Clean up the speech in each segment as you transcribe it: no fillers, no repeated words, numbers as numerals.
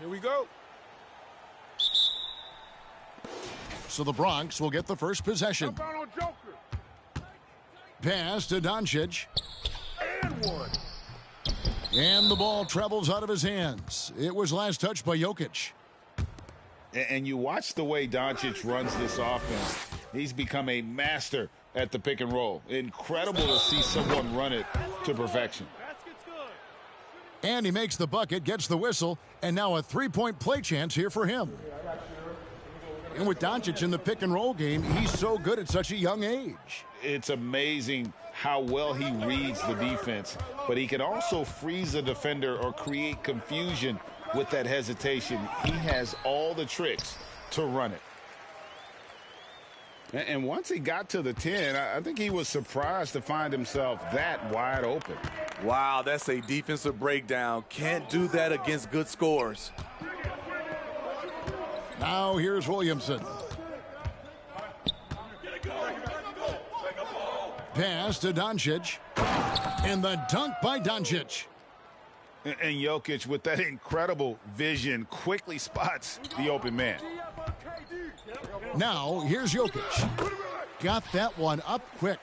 Here we go. So the Bronx will get the first possession. Pass to Doncic. And one. And the ball travels out of his hands. It was last touched by Jokic. And you watch the way Doncic runs this offense. He's become a master at the pick and roll. Incredible to see someone run it to perfection. And he makes the bucket, gets the whistle, and now a three-point play chance here for him. And with Doncic in the pick and roll game, he's so good at such a young age. It's amazing how well he reads the defense, but he can also freeze a defender or create confusion with that hesitation. He has all the tricks to run it. And once he got to the 10, I think he was surprised to find himself that wide open. Wow, that's a defensive breakdown. Can't do that against good scores. Now here's Williamson. Pass to Doncic. And the dunk by Doncic. And Jokic, with that incredible vision, quickly spots the open man. Now here's Jokic. Got that one up quick.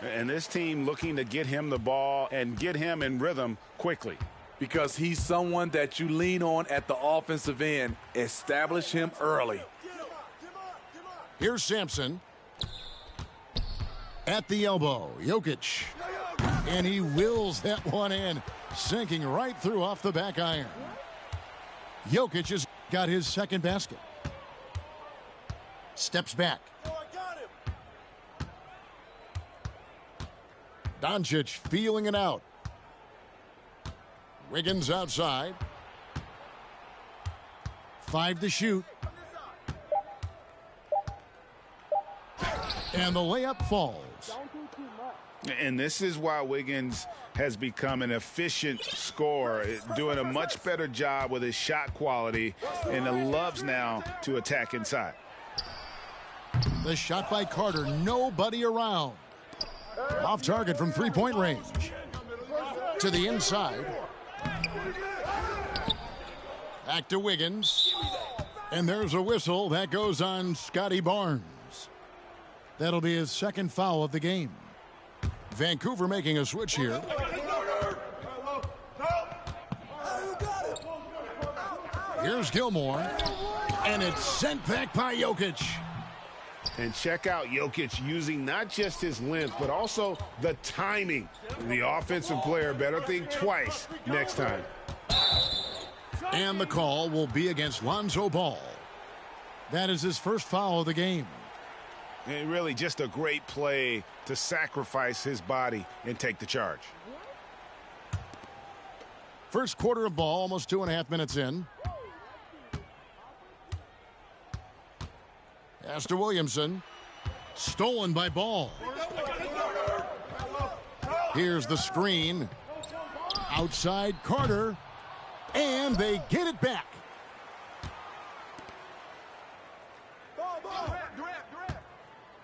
And this team looking to get him the ball and get him in rhythm quickly. Because he's someone that you lean on at the offensive end. Establish him early. Here's Sampson. At the elbow, Jokic. And he wills that one in, sinking right through off the back iron. Jokic has got his second basket. Steps back. Doncic feeling it out. Wiggins outside. 5 to shoot. And the layup falls. And this is why Wiggins has become an efficient scorer, doing a much better job with his shot quality, and loves now to attack inside. The shot by Carter, nobody around. Off target from three-point range. To the inside. Back to Wiggins. And there's a whistle that goes on Scotty Barnes. That'll be his second foul of the game. Vancouver making a switch here. Here's Gilmore. And it's sent back by Jokic. And check out Jokic using not just his length, but also the timing. The offensive player better think twice next time. And the call will be against Lonzo Ball. That is his first foul of the game. And really just a great play to sacrifice his body and take the charge. First quarter of ball, almost 2.5 minutes in. Pass to Williamson. Stolen by Ball. Here's the screen. Outside Carter. And they get it back.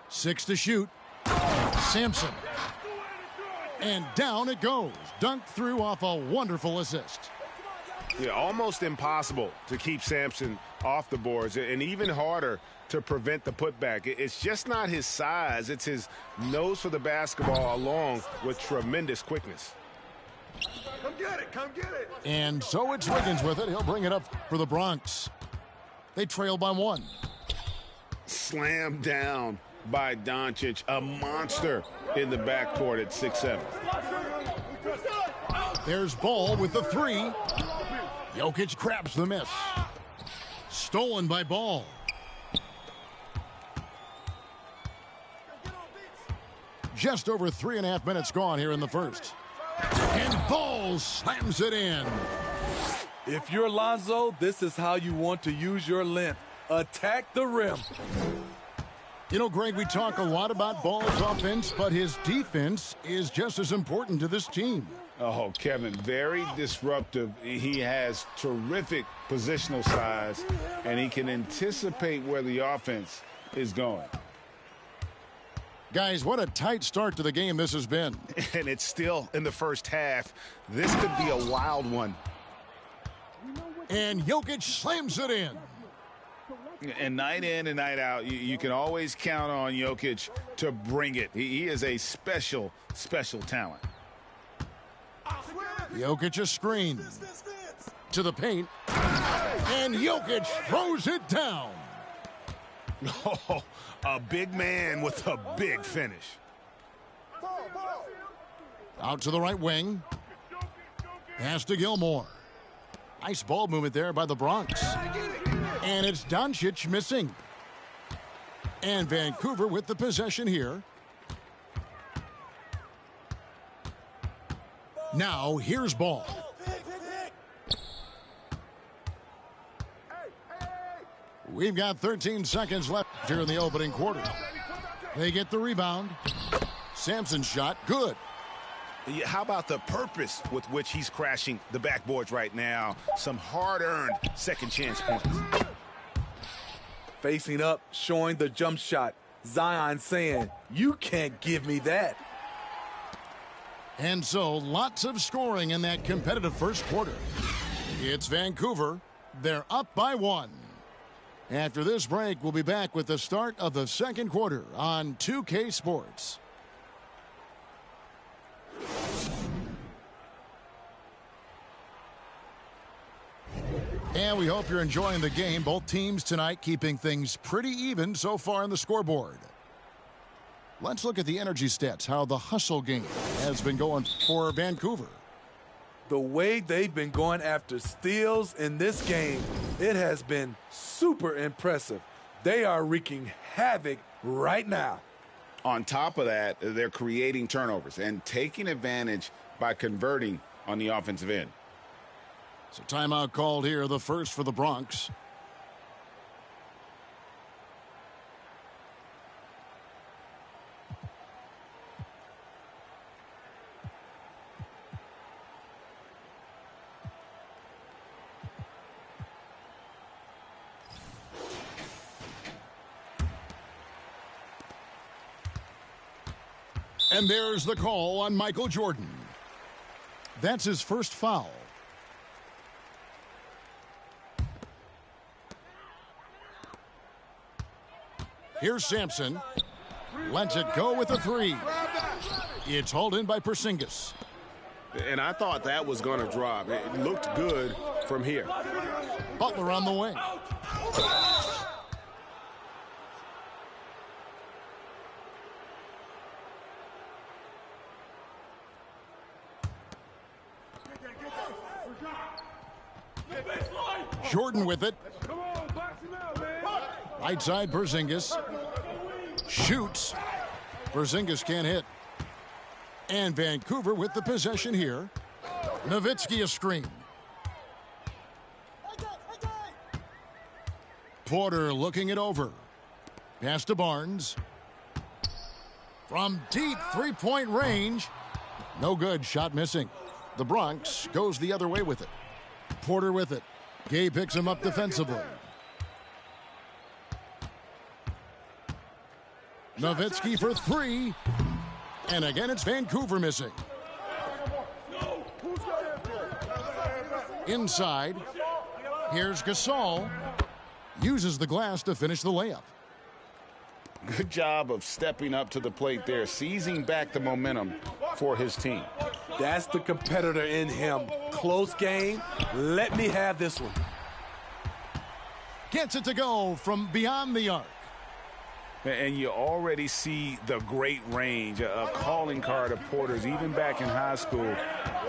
Six to shoot. Sampson. And down it goes. Dunked through off a wonderful assist. Yeah, almost impossible to keep Sampson off the boards, and even harder to prevent the putback. It's just not his size. It's his nose for the basketball along with tremendous quickness. Come get it, come get it. And so it's Wiggins with it. He'll bring it up for the Bronx. They trail by 1. Slammed down by Doncic, a monster in the backcourt at 6'7". There's Ball with the 3. Jokic grabs the miss. Stolen by Ball. Just over 3.5 minutes gone here in the first. And Ball slams it in. If you're Lonzo, this is how you want to use your length. Attack the rim. You know, Greg, we talk a lot about Ball's offense, but his defense is just as important to this team. Oh, Kevin, very disruptive. He has terrific positional size, and he can anticipate where the offense is going. Guys, what a tight start to the game this has been. And it's still in the first half. This could be a wild one. And Jokic slams it in. And night in and night out, you can always count on Jokic to bring it. He is a special, special talent. Jokic a screen to the paint. And Jokic throws it down. Oh, a big man with a big finish. Out to the right wing. Pass to Gilmore. Nice ball movement there by the Bronx. And it's Doncic missing. And Vancouver with the possession here. Now here's ball. We've got 13 seconds left here in the opening quarter. They get the rebound. Sampson's shot, good. How about the purpose with which he's crashing the backboards right now? Some hard-earned second chance points. Facing up, showing the jump shot. Zion saying, you can't give me that. And so, lots of scoring in that competitive first quarter. It's Vancouver. They're up by 1. After this break, we'll be back with the start of the second quarter on 2K Sports. And we hope you're enjoying the game. Both teams tonight keeping things pretty even so far on the scoreboard. Let's look at the energy stats, how the hustle game has been going for Vancouver. The way they've been going after steals in this game, it has been super impressive. They are wreaking havoc right now. On top of that, they're creating turnovers and taking advantage by converting on the offensive end. So timeout called here, the first for the Bronx. And there's the call on Michael Jordan. That's his first foul. Here's Sampson. Lets it go with a 3. It's hauled in by Porzingis. And I thought that was going to drop. It looked good from here. Butler on the wing. Jordan with it. Right side, Porzingis. Shoots. Porzingis can't hit. And Vancouver with the possession here. Nowitzki a screen. Porter looking it over. Pass to Barnes. From deep three-point range. No good. Shot missing. The Bronx goes the other way with it. Porter with it. Gay picks him up defensively. Nowitzki for 3. And again, it's Vancouver missing. Inside. Here's Gasol. Uses the glass to finish the layup. Good job of stepping up to the plate there, seizing back the momentum for his team. That's the competitor in him. Close game. Let me have this one. Gets it to go from beyond the arc. And you already see the great range, a calling card of Porter's, even back in high school.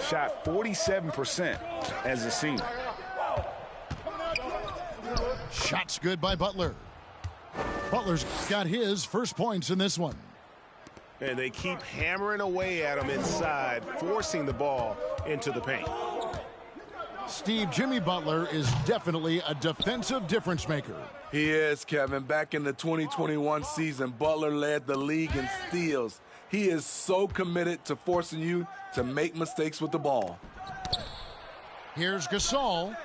Shot 47% as a senior. Shots good by Butler. Butler's got his first points in this one. And they keep hammering away at him inside, forcing the ball into the paint. Steve, Jimmy Butler is definitely a defensive difference maker. He is, Kevin. Back in the 2021 season, Butler led the league in steals. He is so committed to forcing you to make mistakes with the ball. Here's Gasol,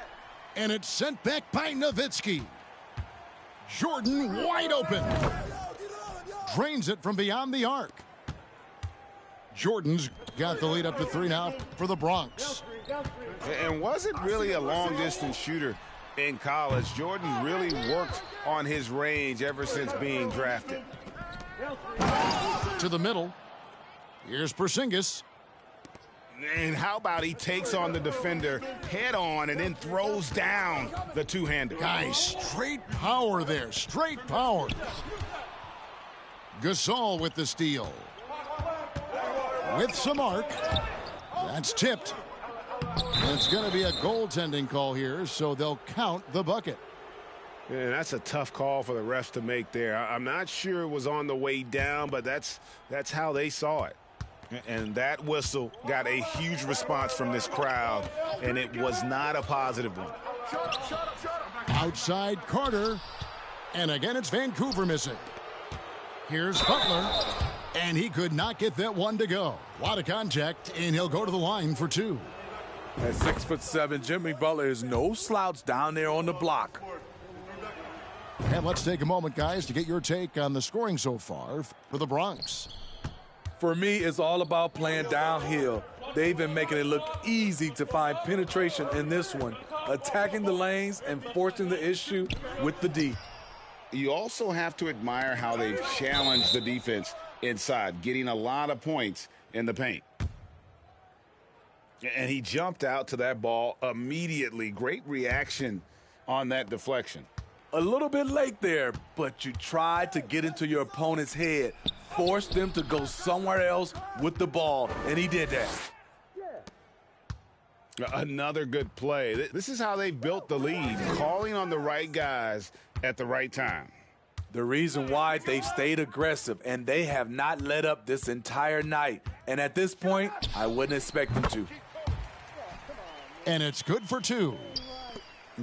and it's sent back by Nowitzki. Jordan wide open. Drains it from beyond the arc. Jordan's got the lead up to 3 now for the Bronx. And wasn't really a long-distance shooter in college. Jordan really worked on his range ever since being drafted. To the middle. Here's Porzingis. And how about he takes on the defender head on and then throws down the two-hander. Guys, straight power there. Straight power. Gasol with the steal. With some arc. That's tipped. It's going to be a goaltending call here, so they'll count the bucket. Yeah, that's a tough call for the refs to make there. I'm not sure it was on the way down, but that's how they saw it. And that whistle got a huge response from this crowd, and it was not a positive one. Outside Carter. And again, it's Vancouver missing. Here's Butler. And he could not get that one to go. A lot of contact, and he'll go to the line for two. At 6'7", Jimmy Butler is no slouch down there on the block. And let's take a moment, guys, to get your take on the scoring so far for the Bronx. For me, it's all about playing downhill. They've been making it look easy to find penetration in this one, attacking the lanes and forcing the issue with the D. You also have to admire how they've challenged the defense inside, getting a lot of points in the paint. And he jumped out to that ball immediately. Great reaction on that deflection. A little bit late there, but you tried to get into your opponent's head, force them to go somewhere else with the ball, and he did that. Another good play. This is how they built the lead, calling on the right guys at the right time. The reason why they've stayed aggressive, and they have not let up this entire night. And at this point, I wouldn't expect them to. And it's good for two.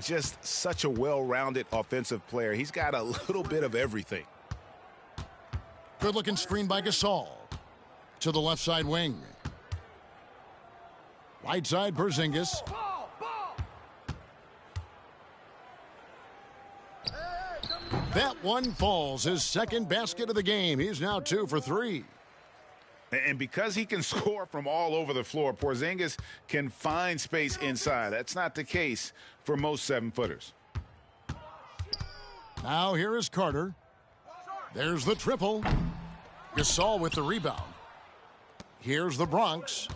Just such a well-rounded offensive player. He's got a little bit of everything. Good-looking screen by Gasol. To the left side wing. Right side, Porzingis. That one falls. His second basket of the game. He's now 2 for 3. And because he can score from all over the floor, Porzingis can find space inside. That's not the case for most 7-footers. Now here is Carter. There's the triple. Gasol with the rebound. Here's the Bronx.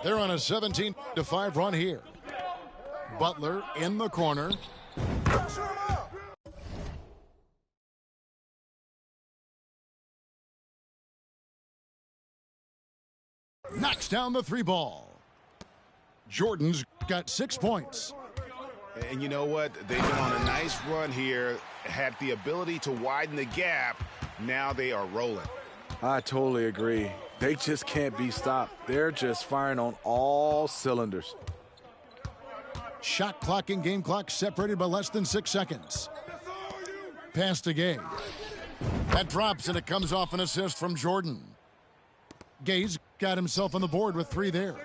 They're on a 17-5 run here. Butler in the corner. Knocks down the three ball. Jordan's got 6 points. And you know what? They've been on a nice run here, had the ability to widen the gap. Now they are rolling. I totally agree. They just can't be stopped. They're just firing on all cylinders. Shot clock and game clock separated by less than 6 seconds. Pass to Gay. That drops, and it comes off an assist from Jordan. Gay's got himself on the board with 3 there.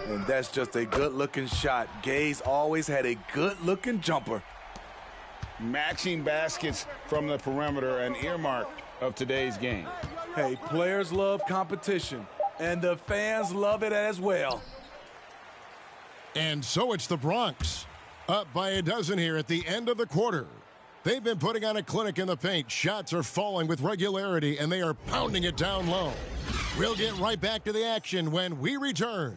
And that's just a good-looking shot. Gay's always had a good-looking jumper. Matching baskets from the perimeter, an earmark of today's game. Hey, players love competition, and the fans love it as well. And so it's the Bronx, up by a dozen here at the end of the quarter. They've been putting on a clinic in the paint. Shots are falling with regularity, and they are pounding it down low. We'll get right back to the action when we return.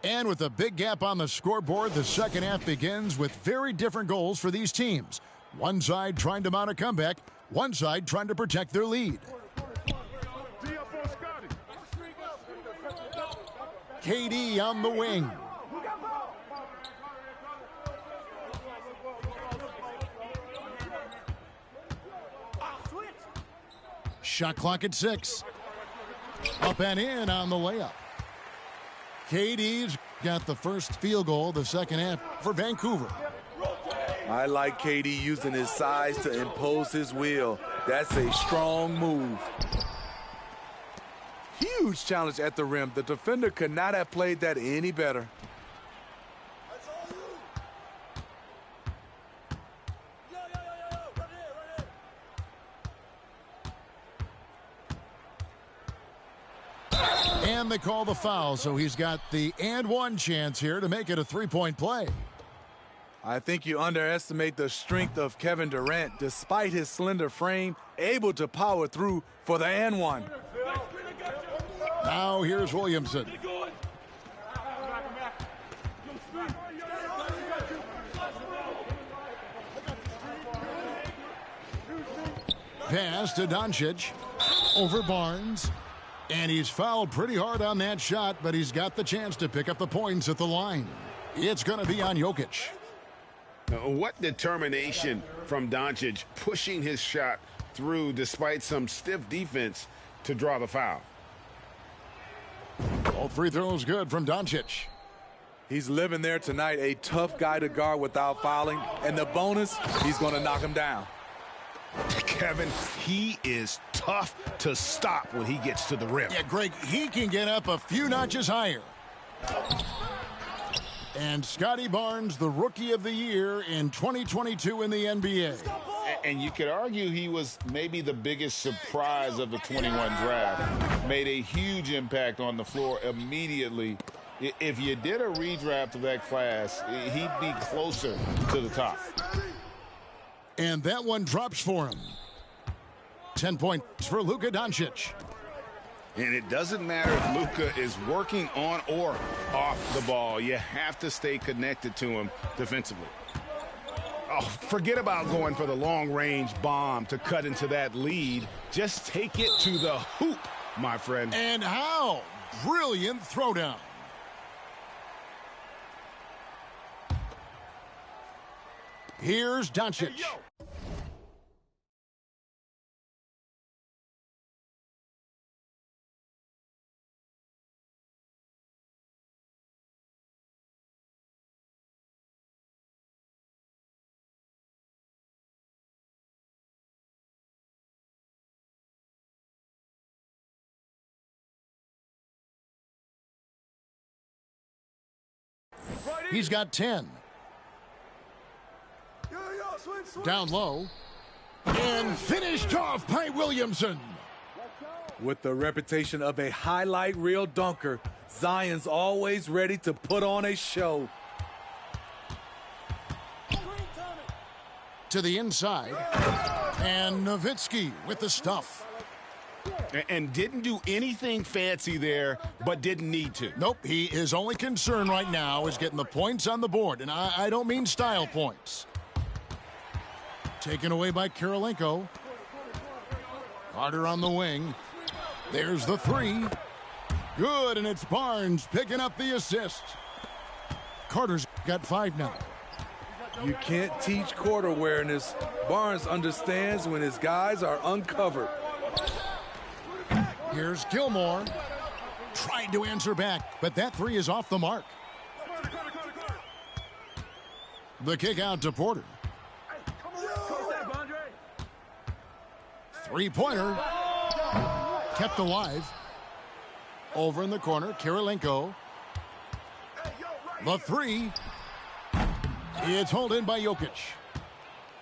And with a big gap on the scoreboard, the second half begins with very different goals for these teams. One side trying to mount a comeback, one side trying to protect their lead. KD on the wing. Shot clock at 6. Up and in on the layup. KD's got the first field goal the second half for Vancouver. I like KD using his size to impose his will. That's a strong move. Huge challenge at the rim. The defender could not have played that any better. And they call the foul, so he's got the and one chance here to make it a three-point play. I think you underestimate the strength of Kevin Durant. Despite his slender frame, able to power through for the and one. Now here's Williamson. Pass to Doncic. Over Barnes. And he's fouled pretty hard on that shot, but he's got the chance to pick up the points at the line. It's going to be on Jokic. What determination from Doncic, pushing his shot through despite some stiff defense to draw the foul. All free throws good from Doncic. He's living there tonight, a tough guy to guard without fouling. And the bonus, he's going to knock him down. Kevin, he is tough to stop when he gets to the rim. Yeah, Greg, he can get up a few notches higher. And Scotty Barnes, the Rookie of the Year in 2022 in the NBA. And you could argue he was maybe the biggest surprise of the 21 draft. Made a huge impact on the floor immediately. If you did a redraft of that class, he'd be closer to the top. And that one drops for him. 10 points for Luka Doncic. And it doesn't matter if Luka is working on or off the ball. You have to stay connected to him defensively. Oh, forget about going for the long-range bomb to cut into that lead. Just take it to the hoop, my friend. And how? Brilliant throwdown. Here's Doncic. He's got 10. Down low. And finished off by Williamson. With the reputation of a highlight reel dunker, Zion's always ready to put on a show. To the inside. And Nowitzki with the stuff. And didn't do anything fancy there, but didn't need to. Nope, his only concern right now is getting the points on the board. And I don't mean style points. Taken away by Kirilenko. Carter on the wing. There's the three. Good, and it's Barnes picking up the assist. Carter's got 5 now. You can't teach court awareness. Barnes understands when his guys are uncovered. Here's Gilmore. Tried to answer back, but that three is off the mark. The kick out to Porter. Three-pointer. Kept alive. Over in the corner, Kirilenko. The three. It's hauled in by Jokic.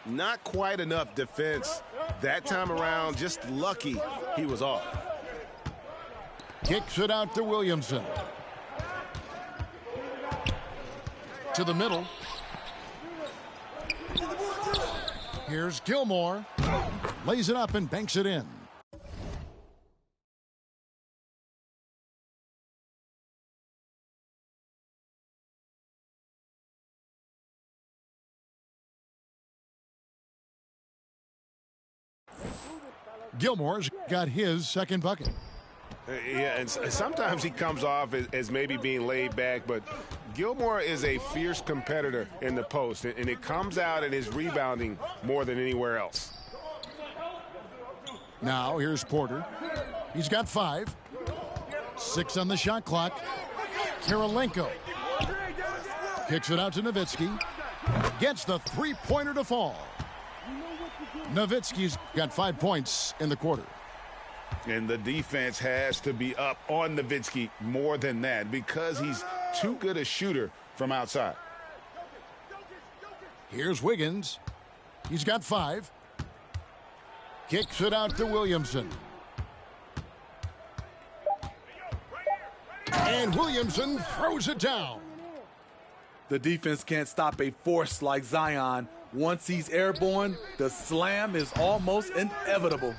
Not quite enough defense that time around. Just lucky he was off. Kicks it out to Williamson. To the middle. Here's Gilmore. Lays it up and banks it in. Gilmore's got his second bucket. Yeah, and sometimes he comes off as maybe being laid back, but Gilmore is a fierce competitor in the post, and it comes out in his rebounding more than anywhere else. Now here's Porter. He's got 5. 6 on the shot clock. Kirilenko kicks it out to Nowitzki. Gets the three-pointer to fall. Nowitzki's got 5 points in the quarter. And the defense has to be up on Nowitzki more than that because he's too good a shooter from outside. Here's Wiggins. He's got 5. Kicks it out to Williamson. And Williamson throws it down. The defense can't stop a force like Zion. Once he's airborne, the slam is almost inevitable.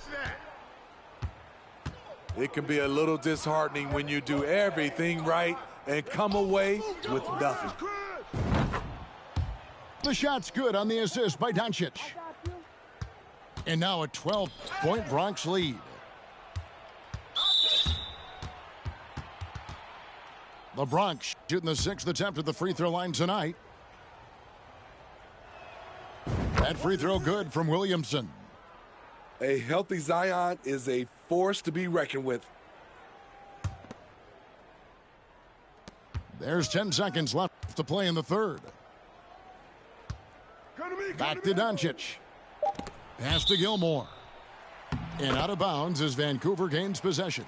It can be a little disheartening when you do everything right and come away with nothing. The shot's good on the assist by Doncic. And now a 12-point Bronx lead. The Bronx shooting the 6th attempt at the free throw line tonight. That free throw good from Williamson. A healthy Zion is a force to be reckoned with. There's 10 seconds left to play in the third. Back to Doncic. Pass to Gilmore. And out of bounds as Vancouver gains possession.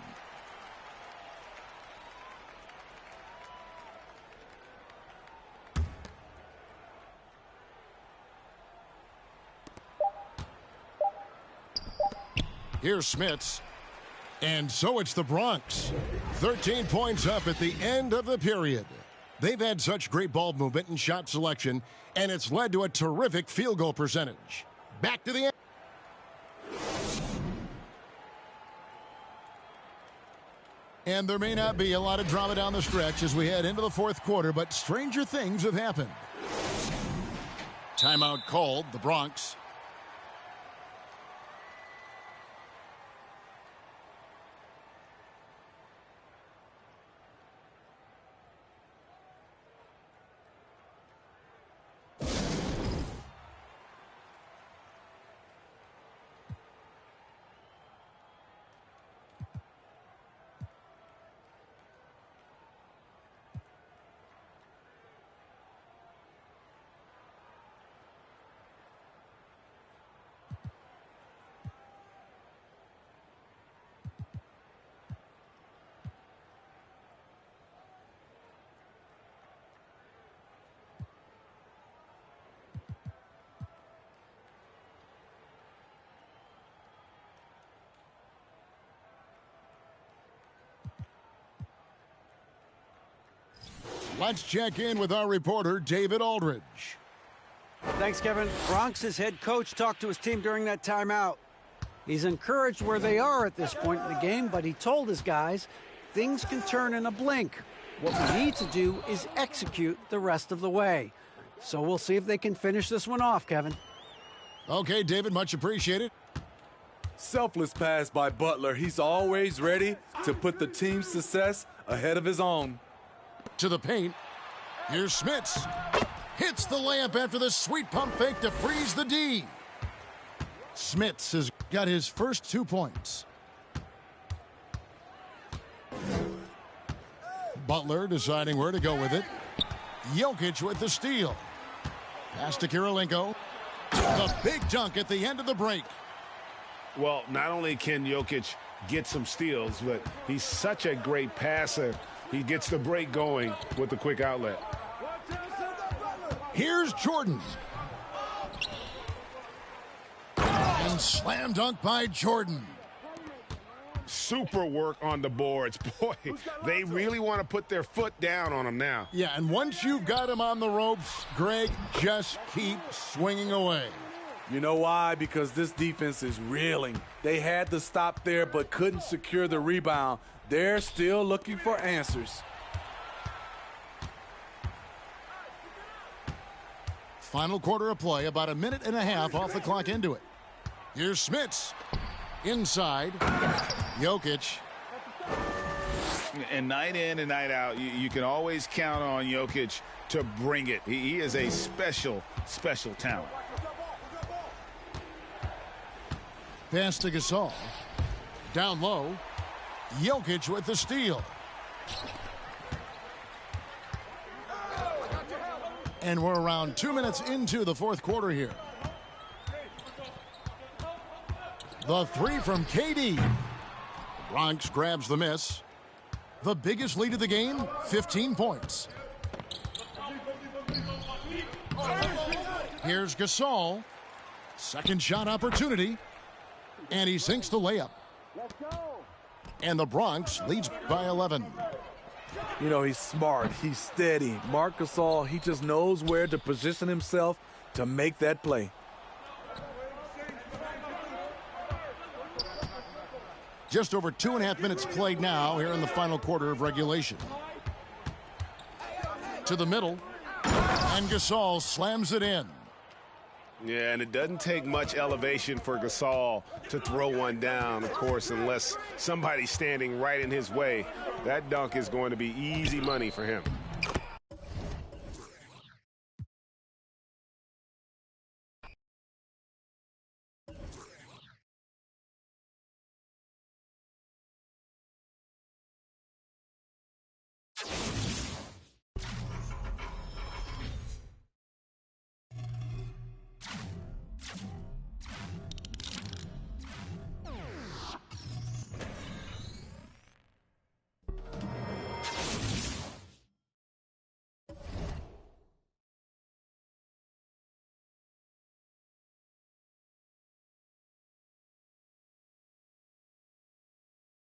Here's Smits. And so it's the Bronx. 13 points up at the end of the period. They've had such great ball movement and shot selection, and it's led to a terrific field goal percentage. Back to the end. And there may not be a lot of drama down the stretch as we head into the fourth quarter, but stranger things have happened. Timeout called, the Bronx. Let's check in with our reporter, David Aldridge. Thanks, Kevin. Bronx's head coach talked to his team during that timeout. He's encouraged where they are at this point in the game, but he told his guys things can turn in a blink. What we need to do is execute the rest of the way. So we'll see if they can finish this one off, Kevin. Okay, David, much appreciated. Selfless pass by Butler. He's always ready to put the team's success ahead of his own. To the paint. Here's Smits. Hits the layup after the sweet pump fake to freeze the D. Smits has got his first 2 points. Butler deciding where to go with it. Jokic with the steal. Pass to Kirilenko. The big dunk at the end of the break. Well, not only can Jokic get some steals, but he's such a great passer. He gets the break going with the quick outlet. Here's Jordan. And slam dunk by Jordan. Super work on the boards. Boy, they really want to put their foot down on him now. Yeah, and once you've got him on the ropes, Greg, just keep swinging away. You know why? Because this defense is reeling. They had to stop there but couldn't secure the rebound. They're still looking for answers. Final quarter of play, about a minute and a half off the clock into it. Here's Smits. Inside. Jokic. And night in and night out, you can always count on Jokic to bring it. He is a special, special talent. Pass to Gasol. Down low. Jokic with the steal. And we're around 2 minutes into the fourth quarter here. The three from KD. Bronx grabs the miss. The biggest lead of the game, 15 points. Here's Gasol. Second shot opportunity. And he sinks the layup. And the Bronx leads by 11. You know, he's smart, he's steady. Marc Gasol, he just knows where to position himself to make that play. Just over 2.5 minutes played now here in the final quarter of regulation. To the middle, and Gasol slams it in. Yeah, and it doesn't take much elevation for Gasol to throw one down, of course, unless somebody's standing right in his way. That dunk is going to be easy money for him.